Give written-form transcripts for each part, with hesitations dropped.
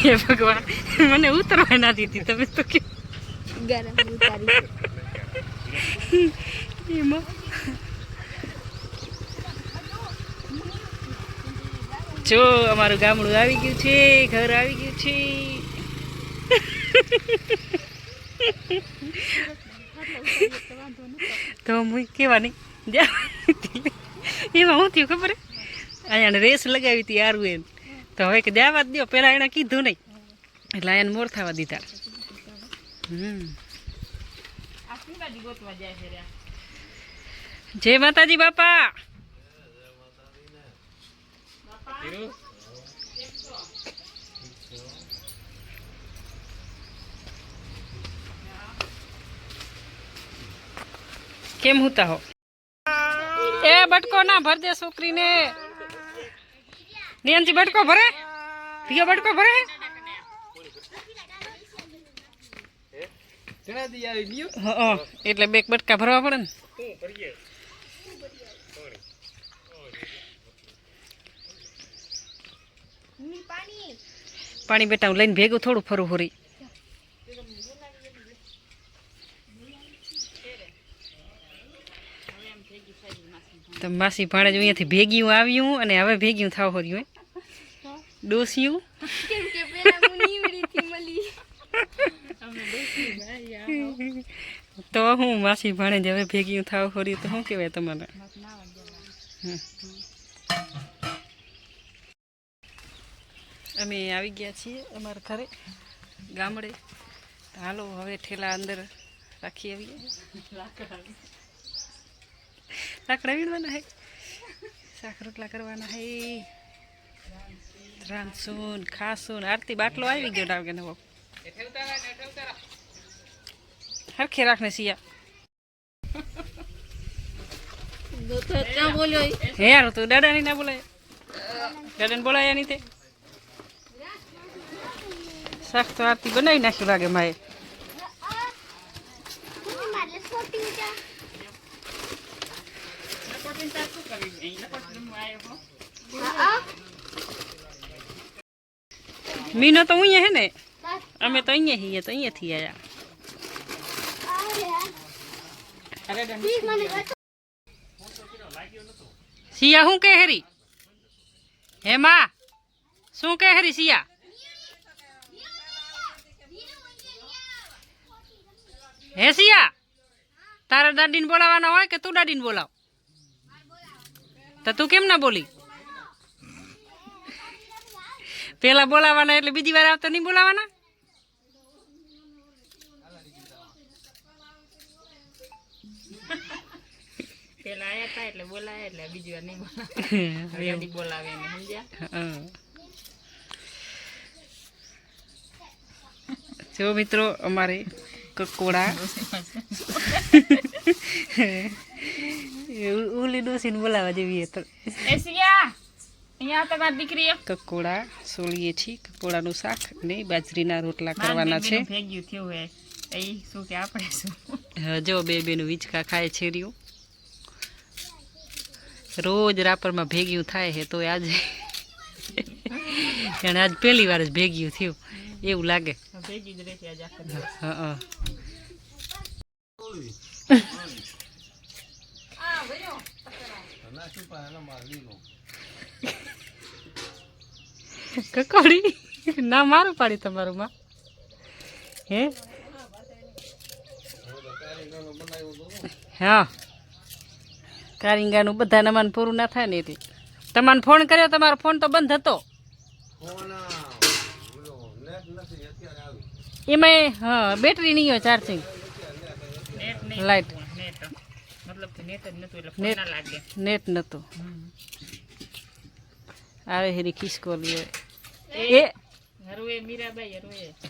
હે ભગવાન, મને ઉતરવા ના દીધી તમે તો કે ગરમ ઉતારી એમાં જો અમારું ગામડું આવી ગયું છે, ઘર આવી ગયું છે. તો હું કેવાની એમાં હું થયું ખબર અહીંયા રેસ લગાવી હતી યારું એને તો હવે કે જવા દો, પેલા એને કીધું નહીં એટલે એને મોર થવા દીધા. જય માતાજી બાપા. કેમ હોતા હો? એ બટકો ના ભર દે છોકરીને. નિયંતી બટકો ભરે, રિયો બટકો ભરે. એટલે બે બટકા ભરવા પડે ને. પાણી બેટા હું લઈને ભેગું થોડું ફરું ફરી. તો માસી ભાણે જ અહીંયાથી ભેગ્યું આવ્યું અને હવે ભેગ્યું થાવ હર્યું ડોસ્યું. તો હું માસી ભાણે જ હવે ભેગ્યું થાવ હર્યું તો શું કહેવાય તમારે? અમે આવી ગયા છીએ અમારા ઘરે ગામડે. હાલો હવે ઠેલા અંદર રાખી આવીએ. લાકડા વીણવાના હે, શાક રોટલા કરવાના હે, રાંધશું ખાશું. આરતી બાટલો આવી ગયો ડાવ કે નવો હરખે રાખને સિયા. હે યાર તું દાદાની ના બોલાય, દાદાને બોલાયા નહીં તે. શાક તો આરતી બનાવી નાખ્યું લાગે માએ. મીનો તો અહીંયા હે ને, અમે તો અહીંયા છીએ, તો અહીંયાથી આયા. સિયા શું કહે હરી? હે માં શું કહે હરી સિયા? હે સિયા તારા દાદીને બોલાવાના હોય કે તું દાદીને બોલાવ? તો તું કેમ ના બોલી? પેલા બોલાવાના એટલે બીજી વાર આવતા નહીં બોલાવાના? પેલા આયા હતા એટલે બોલાયા એટલે બીજી વાર નહીં બોલાવે. જો મિત્રો અમારે કકોડા ઉલી ડોસીને બોલાવા જેવી તો કકોડા સોળીએ છીએ. કકોડાનું શાક ને બાજરીના રોટલા કરવાના છે. જો બે બેનું વિચકા ખાય છે રહ્યું. રોજ રાપરમાં ભેગ્યું થાય છે તો આજે એને આજ પહેલી વાર જ ભેગ્યું થયું એવું લાગે. હા કકોડી ના મારું પાડી તમારું માં. હે હા કારીંગાનું બધા નમાન પૂરું ના થાય ને એટલે તમને ફોન કર્યો, તમારો ફોન તો બંધ હતો એમાં. હા બેટરી નહીં હોય, ચાર્જિંગ લાઈટ નેટ નતું આવે. હેરી ખિસકો લે એ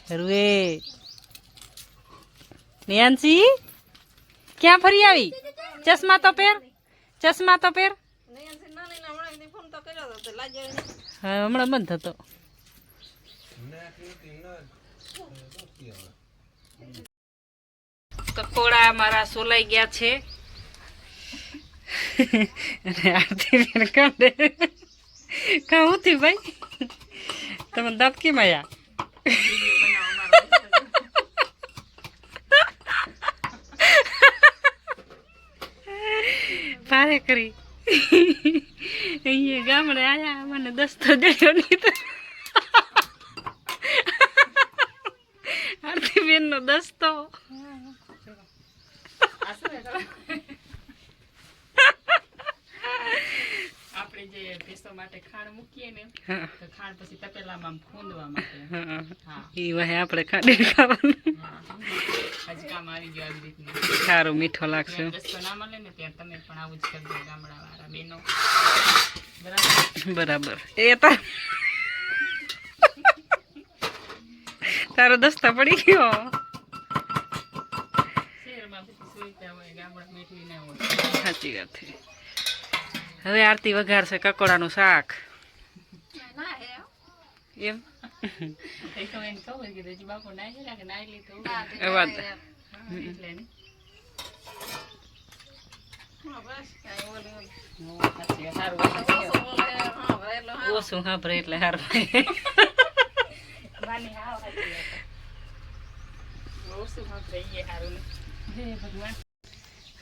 હરવે નેન્સી ક્યાં ફરી આવી? ચશ્મા તો પહેર, ચશ્મા તો પહેર. હા હમણાં બંધ હતો. કકોડા મારા સોલાઈ ગયા છે અને આરતી બેન કાઢે કાં ઉથી ભાઈ તમે દાંત કેમ આવ્યા? હારે કરી અહીંયા ગામડે આયા મને દસ્તો દેજો નહીં તો આરતી બેન નો દસ્તો આપણે જે પેસ્તો માટે ખાંડ મૂકીએ ને તો ખાંડ પછી તપેલામાં ખૂંદવા માટે ઈ વાહે આપણે ખાંડી ખાવાનું આજ કામ આવી ગયો આવી રીતનું સારું મીઠો લાગશે દસ્તો ના મળે ને ત્યાં તમે પણ આવું જ કરજો ગામડાવાળા બેનો બરાબર એ તારો દસ્તો પડી ગયો શહેરમાં પછી સુવિધા હોય ગામડા મીઠી ના હોય સાચી વાત છે હવે આરતી વઘારશે કકોડાનું શાક એમ ઓછું સાંભળે એટલે સારું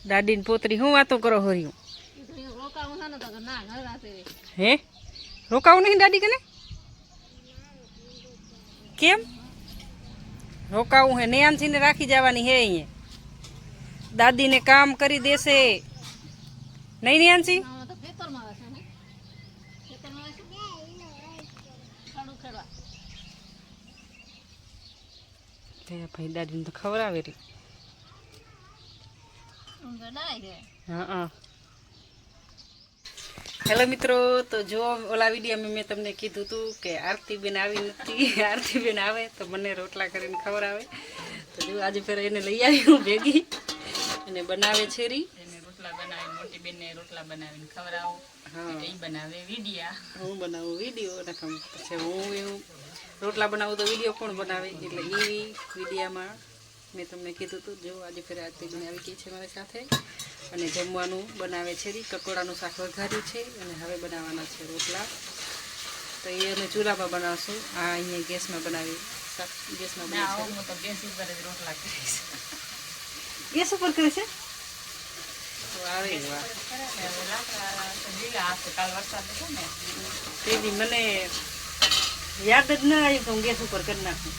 દાદી ને પોતરી શું વાતો કરો હર્યું હે રોકાવું નહીં દાદી કને કેમ રોકાવું હે નેહાનસિંહ ને રાખી જવાની હે અહીંયા દાદીને કામ કરી દેશે નહીં નેહાનસિંહ ભાઈ દાદીને તો ખવડાવે રી હા હેલો મિત્રો તો જો ઓલા વિડીયોમાં મેં તમને કીધું હતું કે આરતીબેન આવી નથી આરતીબેન આવે તો મને રોટલા કરીને ખવડાવે તો જો આજે ફેર એને લઈ આવી હું ભેગી અને બનાવે છે રી એને રોટલા બનાવી મોટી બેનને રોટલા બનાવીને ખવડાવું હા એ બનાવે વિડીયા હું બનાવું વિડીયો નકમ પછી હું એવું રોટલા બનાવું તો વિડીયો કોણ બનાવે એટલે એ વિડીયામાં મેં તમને કીધું હતું જો આજે ફેર આરતીબેન આવી ગઈ છે મારી સાથે અને જમવાનું બનાવે છે રી કકોડાનું શાક વઘાર્યું છે અને હવે બનાવવાના છે રોટલા તો એ અમે ચૂલામાં બનાવશું આ અહીંયા ગેસમાં બનાવી શાક ગેસમાં બનાવું તો ગેસ ઉપર જ રોટલા કરીશ ગેસ ઉપર કરે છે તો આવે કાલ વરસાદ હતો ને તેથી મને યાદ જ ના આવ્યું તો હું ગેસ ઉપર કરી નાખું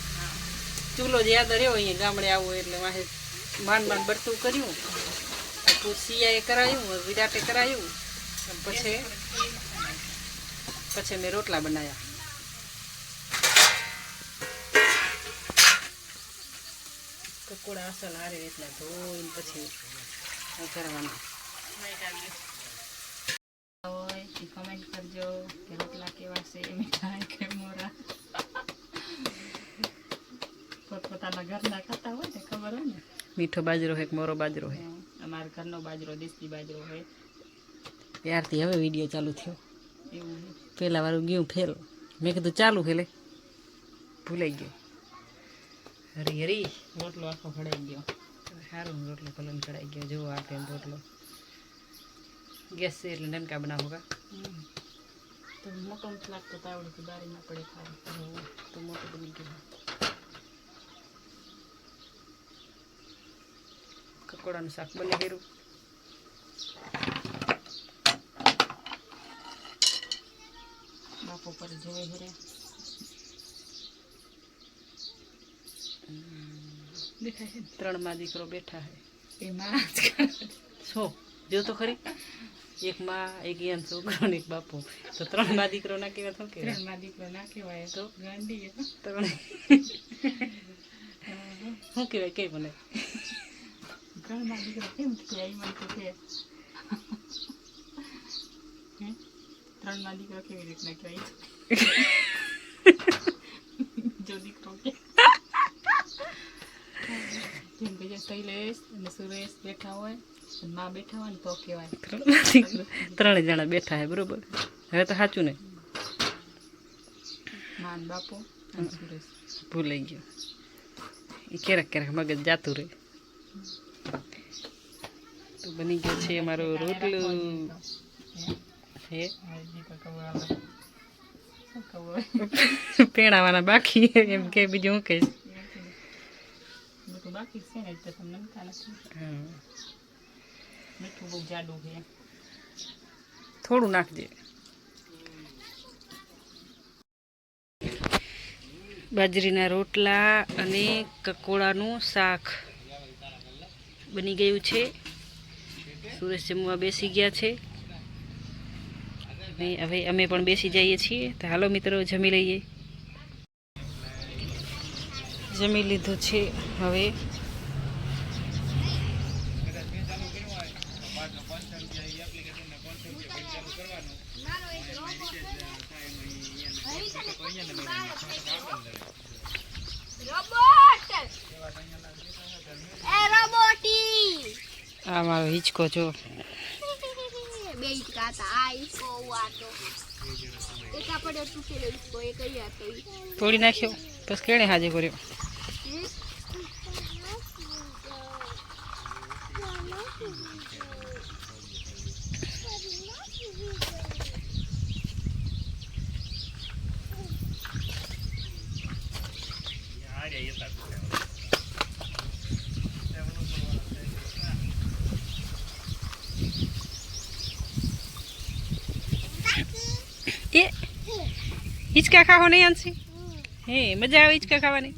ચૂલો જ યાદ રહ્યો અહીંયા ગામડે આવું એટલે વાહે માંડ માંડ બરતું કર્યું સિયાએ કરાયું વિરાટે કરાયું પછી મેં રોટલા બનાવ્યા કકોડા અસલ હારે એટલા ધોઈને પછી કરવાના કમેન્ટ કરજો કે રોટલા કેવા છે મીઠા કે મોરા પોતપોતાના ઘરના ખાતા હોય ને ખબર હોય ને મીઠો બાજરો હોય કે મોરો બાજરો હોય અમારા ઘરનો બાજરો દેશી બાજરો હોય ત્યારથી હવે વિડીયો ચાલુ થયો એવું પહેલાં વાળું ગયું ફેલ મેં કીધું ચાલુ ફેલે ભૂલાઈ ગયો હરી હરી રોટલો આખો ખડાઈ ગયો સારું રોટલો કલમ ચડાઈ ગયો જો આ ટાઈમ રોટલો ગેસ છે એટલે નનકા બનાવો કા તો મોટો લાગતો તાવડીથી બારી ના પડે ખાવા તો મોટો બની ગયો કકોડાનું શાક બને કર્યું બાપો પર જોવે ઘરે બેઠા છે 3 માં દીકરો બેઠા છે એમાં છો જો તો ખરી એક માં એક યાન છોકરો ને એક બાપો તો 3 માં દીકરો ના કહેવાય તો કે 3 માં દીકરો ના કહેવાય તો ગાંડી 3 શું કહેવાય કઈ મને ઘરમાં દીકરો કેમ કહેવાય મને તો કે 3 માં દીકરો કેવી રીતના કહેવાય જો દીકરો કે જેમ કે શૈલેષ અને સુરેશ બેઠા હોય અને માં બેઠા હોય ને તો કહેવાય 3 જણા બેઠા હે બરોબર હવે તો સાચું ને માન બાપો અને સુરેશ ભૂલાઈ ગયો એ ક્યારેક ક્યારેક મગજ જાતું રહે તો બની ગયો છે અમારો રોટલું હે પેણાવાના બાકી એમ કે બીજું હું કહીશ બાકી છે ને તમને મીઠું બહુ જાડું છે થોડું નાખજે. બાજરીના રોટલા અને કકોડાનું શાક બની ગયું છે. સુરેશ જમવા બેસી ગયા છે અને હવે અમે પણ બેસી જઈએ છીએ. તો હાલો મિત્રો, જમી લઈએ. જમી લીધું છે. હવે આ મારો હિંચકો જો. બે હિંચકા હતા. આ હિંચકો આ તો એક આપણે તૂટેલો હિંચકો એ કઈ હતો તોડી નાખ્યો. બસ કેણે હાજે કર્યો. એ હિંચકા ખાવો નહીં આંસી? હે મજા આવે હિંચકા ખાવાની?